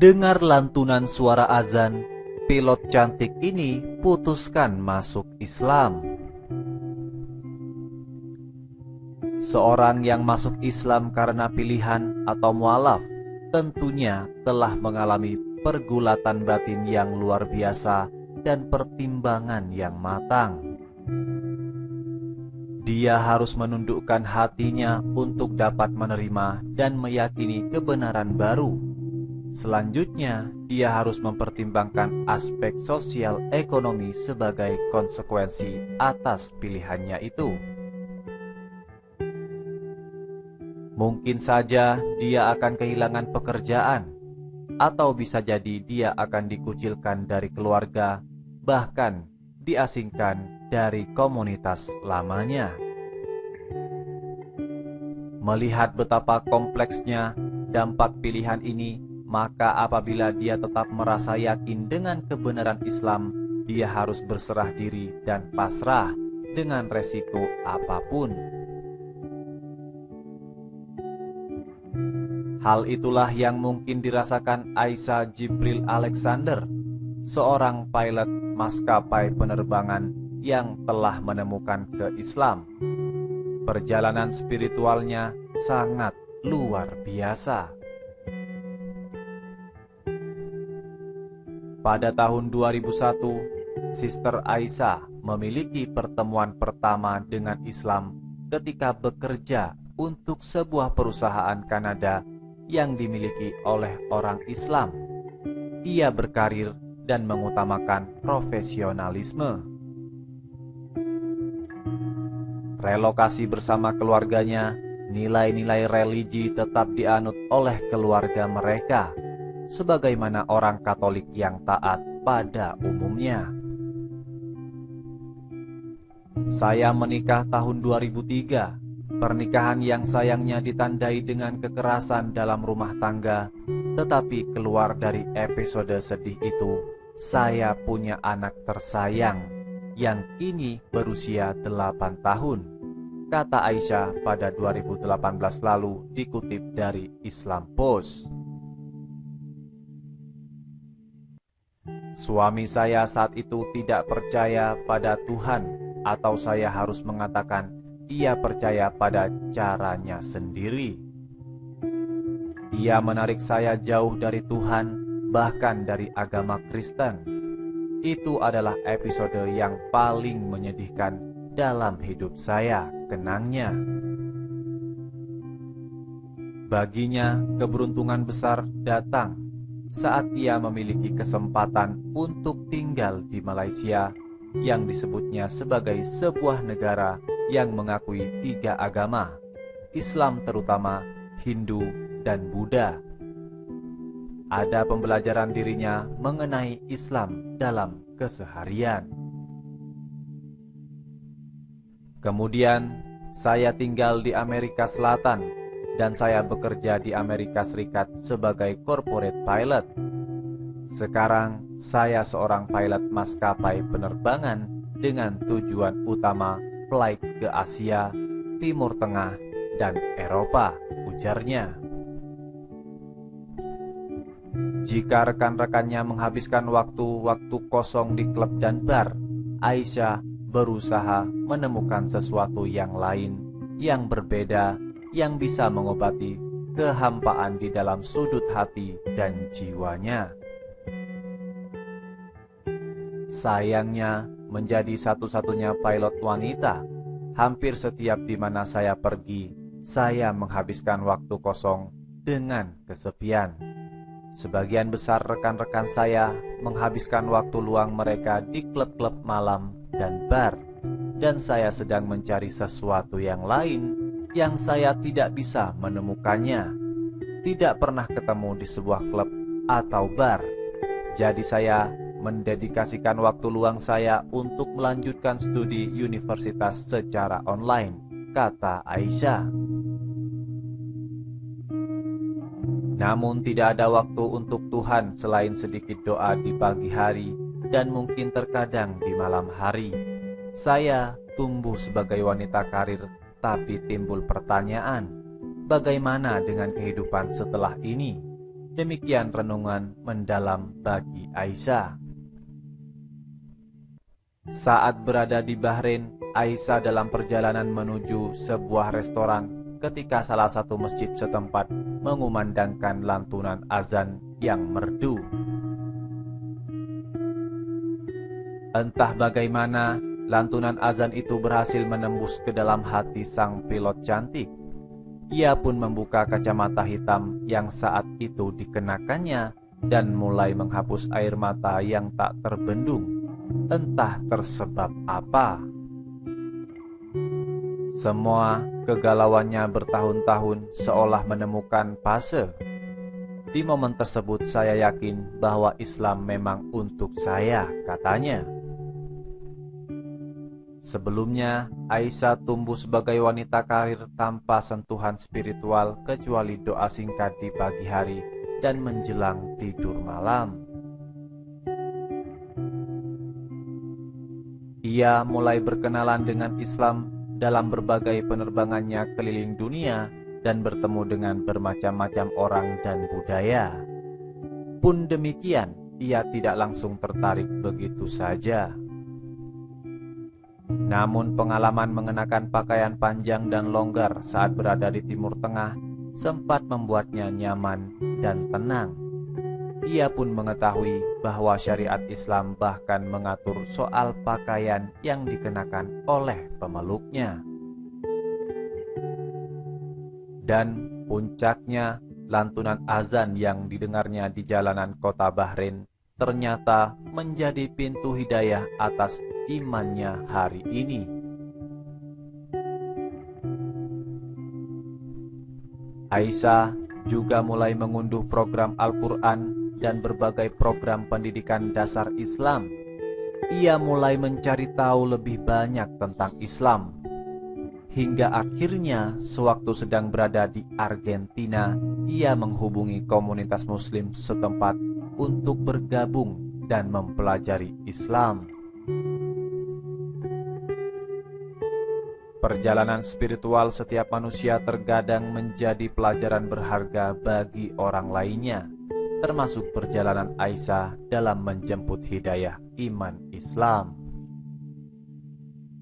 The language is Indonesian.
Dengar lantunan suara azan, pilot cantik ini putuskan masuk Islam. Seorang yang masuk Islam karena pilihan atau mualaf tentunya telah mengalami pergulatan batin yang luar biasa dan pertimbangan yang matang. Dia harus menundukkan hatinya untuk dapat menerima dan meyakini kebenaran baru. Selanjutnya, dia harus mempertimbangkan aspek sosial ekonomi sebagai konsekuensi atas pilihannya itu. Mungkin saja dia akan kehilangan pekerjaan, atau bisa jadi dia akan dikucilkan dari keluarga, bahkan diasingkan dari komunitas lamanya. Melihat betapa kompleksnya dampak pilihan ini, maka apabila dia tetap merasa yakin dengan kebenaran Islam, dia harus berserah diri dan pasrah dengan resiko apapun. Hal itulah yang mungkin dirasakan Aisyah Jibril Alexander, seorang pilot maskapai penerbangan yang telah menemukan ke-Islam. Perjalanan spiritualnya sangat luar biasa. Pada tahun 2001, Sister Aisyah memiliki pertemuan pertama dengan Islam ketika bekerja untuk sebuah perusahaan Kanada yang dimiliki oleh orang Islam. Ia berkarir dan mengutamakan profesionalisme. Relokasi bersama keluarganya, nilai-nilai religi tetap dianut oleh keluarga mereka, sebagaimana orang Katolik yang taat pada umumnya. Saya menikah tahun 2003. Pernikahan yang sayangnya ditandai dengan kekerasan dalam rumah tangga, tetapi keluar dari episode sedih itu, saya punya anak tersayang yang kini berusia 8 tahun, kata Aisyah pada 2018 lalu dikutip dari Islam Post. Suami saya saat itu tidak percaya pada Tuhan, atau saya harus mengatakan ia percaya pada caranya sendiri. Ia menarik saya jauh dari Tuhan, bahkan dari agama Kristen. Itu adalah episode yang paling menyedihkan dalam hidup saya, kenangnya. Baginya, keberuntungan besar datang saat ia memiliki kesempatan untuk tinggal di Malaysia yang disebutnya sebagai sebuah negara yang mengakui 3 agama, Islam terutama, Hindu, dan Buddha. Ada pembelajaran dirinya mengenai Islam dalam keseharian. Kemudian, saya tinggal di Amerika Selatan dan saya bekerja di Amerika Serikat sebagai corporate pilot. Sekarang, saya seorang pilot maskapai penerbangan dengan tujuan utama flight ke Asia, Timur Tengah, dan Eropa, ujarnya. Jika rekan-rekannya menghabiskan waktu kosong di klub dan bar, Aisyah berusaha menemukan sesuatu yang lain, yang berbeda, yang bisa mengobati kehampaan di dalam sudut hati dan jiwanya. Sayangnya, menjadi satu-satunya pilot wanita, hampir setiap di mana saya pergi, saya menghabiskan waktu kosong dengan kesepian. Sebagian besar rekan-rekan saya menghabiskan waktu luang mereka di klub-klub malam dan bar, dan saya sedang mencari sesuatu yang lain yang saya tidak bisa menemukannya. Tidak pernah ketemu di sebuah klub atau bar. Jadi saya mendedikasikan waktu luang saya untuk melanjutkan studi universitas secara online, kata Aisyah. Namun tidak ada waktu untuk Tuhan selain sedikit doa di pagi hari dan mungkin terkadang di malam hari. Saya tumbuh sebagai wanita karir, tapi timbul pertanyaan, bagaimana dengan kehidupan setelah ini? Demikian renungan mendalam bagi Aisyah. Saat berada di Bahrain, Aisyah dalam perjalanan menuju sebuah restoran ketika salah satu masjid setempat mengumandangkan lantunan azan yang merdu. Entah bagaimana, lantunan azan itu berhasil menembus ke dalam hati sang pilot cantik. Ia pun membuka kacamata hitam yang saat itu dikenakannya dan mulai menghapus air mata yang tak terbendung, entah tersebab apa. Semua kegalauannya bertahun-tahun seolah menemukan fase. Di momen tersebut saya yakin bahwa Islam memang untuk saya, katanya. Sebelumnya, Aisyah tumbuh sebagai wanita karir tanpa sentuhan spiritual kecuali doa singkat di pagi hari dan menjelang tidur malam. Ia mulai berkenalan dengan Islam dalam berbagai penerbangannya keliling dunia dan bertemu dengan bermacam-macam orang dan budaya. Pun demikian, ia tidak langsung tertarik begitu saja. Namun pengalaman mengenakan pakaian panjang dan longgar saat berada di Timur Tengah sempat membuatnya nyaman dan tenang. Ia pun mengetahui bahwa syariat Islam bahkan mengatur soal pakaian yang dikenakan oleh pemeluknya. Dan puncaknya, lantunan azan yang didengarnya di jalanan kota Bahrain ternyata menjadi pintu hidayah atas imannya hari ini. Aisyah juga mulai mengunduh program Al-Quran dan berbagai program pendidikan dasar Islam. Ia mulai mencari tahu lebih banyak tentang Islam. Hingga akhirnya sewaktu sedang berada di Argentina, ia menghubungi komunitas muslim setempat untuk bergabung dan mempelajari Islam. Perjalanan spiritual setiap manusia terkadang menjadi pelajaran berharga bagi orang lainnya, termasuk perjalanan Aisyah dalam menjemput hidayah iman Islam.